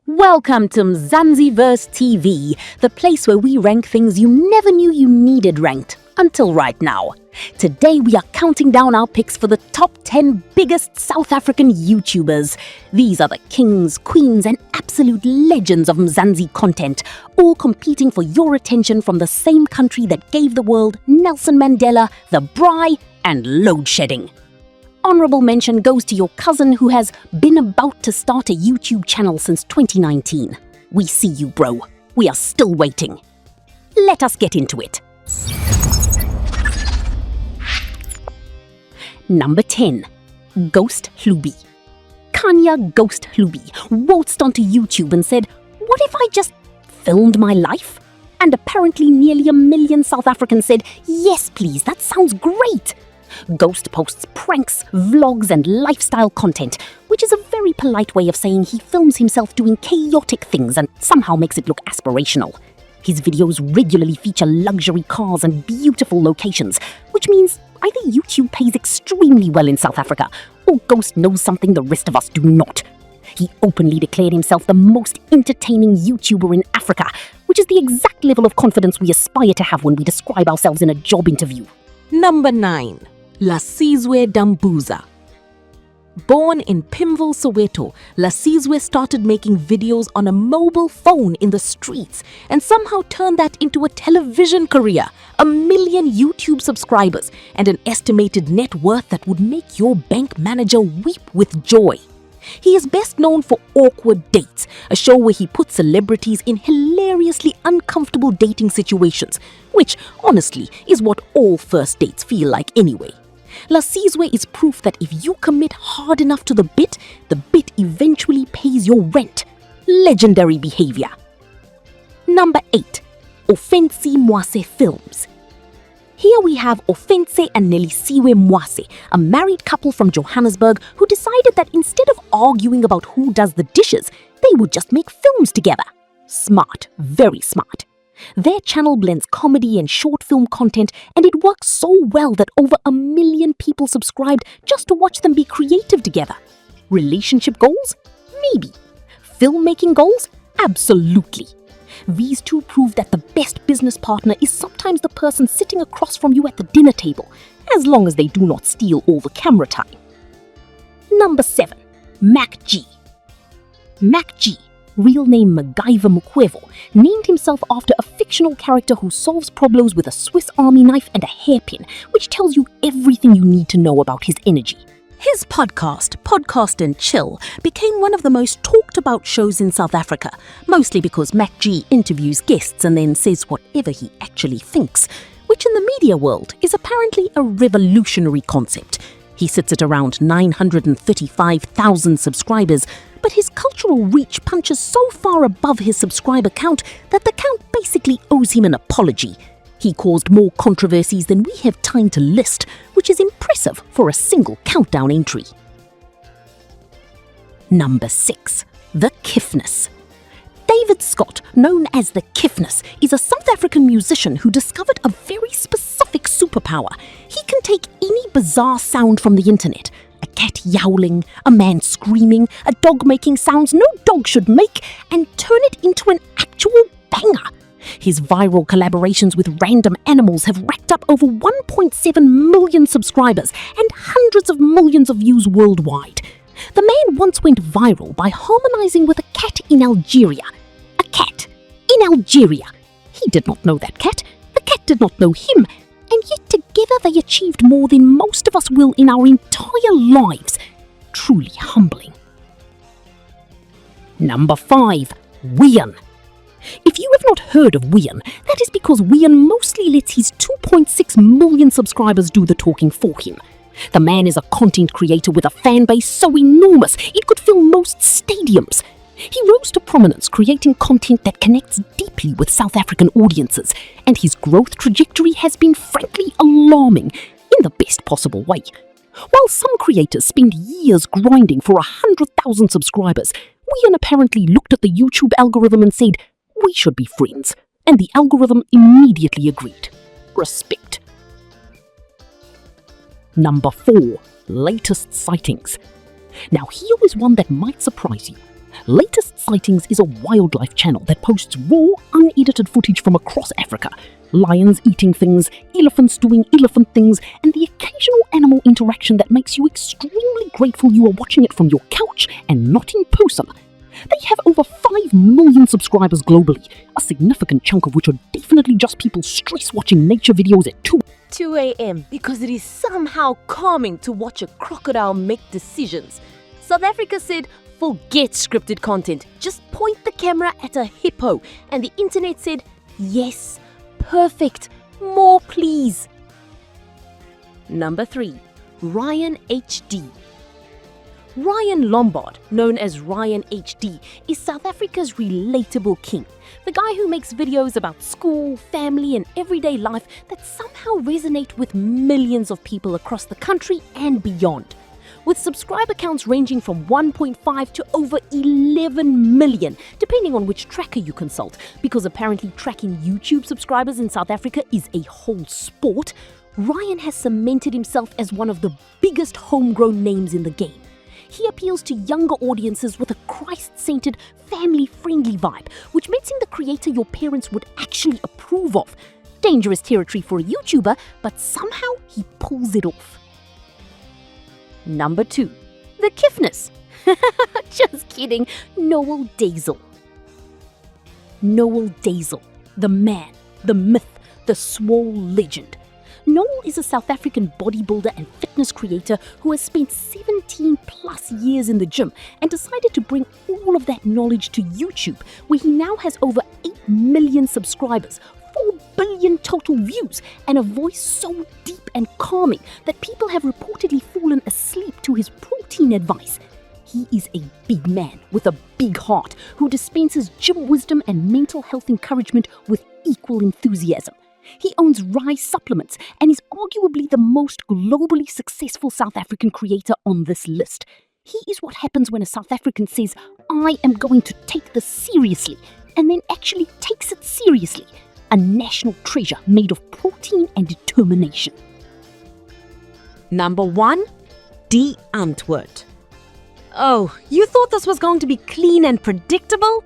Welcome to Mzansi TV, the place where we rank things you never knew you needed ranked, until right now. Today we are counting down our picks for the top 10 biggest South African YouTubers. These are the kings, queens and absolute legends of Mzansi content, all competing for your attention from the same country that gave the world Nelson Mandela, the braai and load shedding. Honorable mention goes to your cousin who has been about to start a YouTube channel since 2019. We see you, bro. We are still waiting. Let us get into it. Number 10. Ghost Hlubi. Kanya Ghost Hlubi waltzed onto YouTube and said, "What if I just filmed my life?" And apparently nearly 1 million South Africans said, "Yes please, that sounds great." Ghost posts pranks, vlogs and lifestyle content, which is a very polite way of saying he films himself doing chaotic things and somehow makes it look aspirational. His videos regularly feature luxury cars and beautiful locations, which means either YouTube pays extremely well in South Africa, or Ghost knows something the rest of us do not. He openly declared himself the most entertaining YouTuber in Africa, which is the exact level of confidence we aspire to have when we describe ourselves in a job interview. Number 9. Lasizwe Dambuza. Born in Pimville, Soweto, Lasizwe started making videos on a mobile phone in the streets and somehow turned that into a television career, 1 million YouTube subscribers, and an estimated net worth that would make your bank manager weep with joy. He is best known for Awkward Dates, a show where he puts celebrities in hilariously uncomfortable dating situations, which, honestly, is what all first dates feel like anyway. Lasizwe is proof that if you commit hard enough to the bit eventually pays your rent. Legendary behavior. Number 8. Ofentse Mwase Films. Here we have Ofentse and Mwase, a married couple from Johannesburg who decided that instead of arguing about who does the dishes, they would just make films together. Smart, very smart. Their channel blends comedy and short film content, and it works so well that over 1 million people subscribed just to watch them be creative together. Relationship goals? Maybe. Filmmaking goals? Absolutely. These two prove that the best business partner is sometimes the person sitting across from you at the dinner table, as long as they do not steal all the camera time. Number 7. MacG. MacG, real name MacGyver Mukwevo, named himself after a fictional character who solves problems with a Swiss Army knife and a hairpin, which tells you everything you need to know about his energy. His Podcast and Chill, became one of the most talked about shows in South Africa, mostly because MacG interviews guests and then says whatever he actually thinks, which in the media world is apparently a revolutionary concept. He sits at around 935,000 subscribers, but his cultural reach punches so far above his subscriber count that the count basically owes him an apology. He caused more controversies than we have time to list, which is impressive for a single countdown entry. Number 6. The Kiffness. David Scott, known as the Kiffness, is a South African musician who discovered a very specific superpower. He can take any bizarre sound from the internet, a cat yowling, a man screaming, a dog making sounds no dog should make, and turn it into an actual banger. His viral collaborations with random animals have racked up over 1.7 million subscribers and hundreds of millions of views worldwide. The man once went viral by harmonizing with a cat in Algeria. A cat in Algeria. He did not know that cat. The cat did not know him. And yet together they achieved more than most of us will in our entire lives. Truly humbling. Number 5. Wian. If you have not heard of Wian, that is because Wian mostly lets his 2.6 million subscribers do the talking for him. The man is a content creator with a fan base so enormous it could fill most stadiums. He rose to prominence creating content that connects deeply with South African audiences, and his growth trajectory has been frankly alarming in the best possible way. While some creators spend years grinding for 100,000 subscribers, Wian apparently looked at the YouTube algorithm and said, "We should be friends," and the algorithm immediately agreed. Respect. Number 4. Latest Sightings. Now here is one that might surprise you. Latest Sightings is a wildlife channel that posts raw, unedited footage from across Africa. Lions eating things, elephants doing elephant things, and the occasional animal interaction that makes you extremely grateful you are watching it from your couch and not in person. They have over 5 million subscribers globally, a significant chunk of which are definitely just people stress-watching nature videos at 2 a.m. because it is somehow calming to watch a crocodile make decisions. South Africa said, forget scripted content, just point the camera at a hippo. And the internet said, yes, perfect, more please. Number 3. Ryan HD. Ryan Lombard, known as Ryan HD, is South Africa's relatable king. The guy who makes videos about school, family and everyday life that somehow resonate with millions of people across the country and beyond. With subscriber counts ranging from 1.5 to over 11 million, depending on which tracker you consult, because apparently tracking YouTube subscribers in South Africa is a whole sport, Ryan has cemented himself as one of the biggest homegrown names in the game. He appeals to younger audiences with a Christ-centered, family-friendly vibe, which makes him the creator your parents would actually approve of. Dangerous territory for a YouTuber, but somehow he pulls it off. Number 2. The Kiffness. Just kidding. Noel Deyzel. Noel Deyzel. The man, the myth, the swole legend. Noel is a South African bodybuilder and fitness creator who has spent 17 plus years in the gym and decided to bring all of that knowledge to YouTube, where he now has over 8 million subscribers, 4 billion total views, and a voice so deep and calming that people have reportedly fallen asleep to his protein advice. He is a big man with a big heart who dispenses gym wisdom and mental health encouragement with equal enthusiasm. He owns Rise supplements and is arguably the most globally successful South African creator on this list. He is what happens when a South African says, I am going to take this seriously, and then actually takes it seriously. A national treasure made of protein and determination. Number 1. Antwoord. Oh, you thought this was going to be clean and predictable?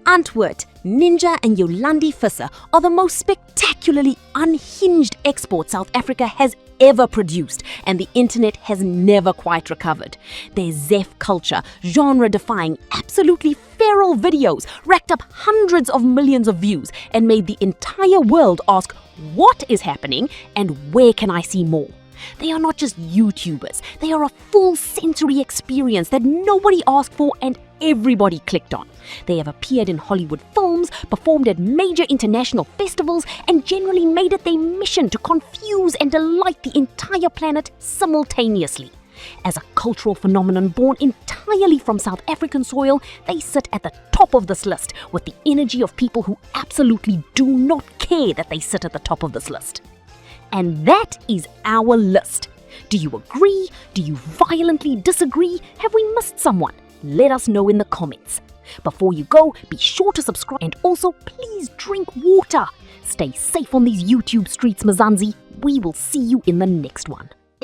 Antwoord, Ninja and Yolandi Visser are the most spectacularly unhinged exports South Africa has ever produced, and the internet has never quite recovered. Their Zef culture, genre-defying, absolutely feral videos racked up hundreds of millions of views and made the entire world ask, what is happening and where can I see more? They are not just YouTubers, they are a full sensory experience that nobody asked for and everybody clicked on. They have appeared in Hollywood films, performed at major international festivals, and generally made it their mission to confuse and delight the entire planet simultaneously. As a cultural phenomenon born entirely from South African soil, they sit at the top of this list with the energy of people who absolutely do not care that they sit at the top of this list. And that is our list. Do you agree? Do you violently disagree? Have we missed someone? Let us know in the comments. Before you go, be sure to subscribe and also please drink water. Stay safe on these YouTube streets, Mzansi. We will see you in the next one.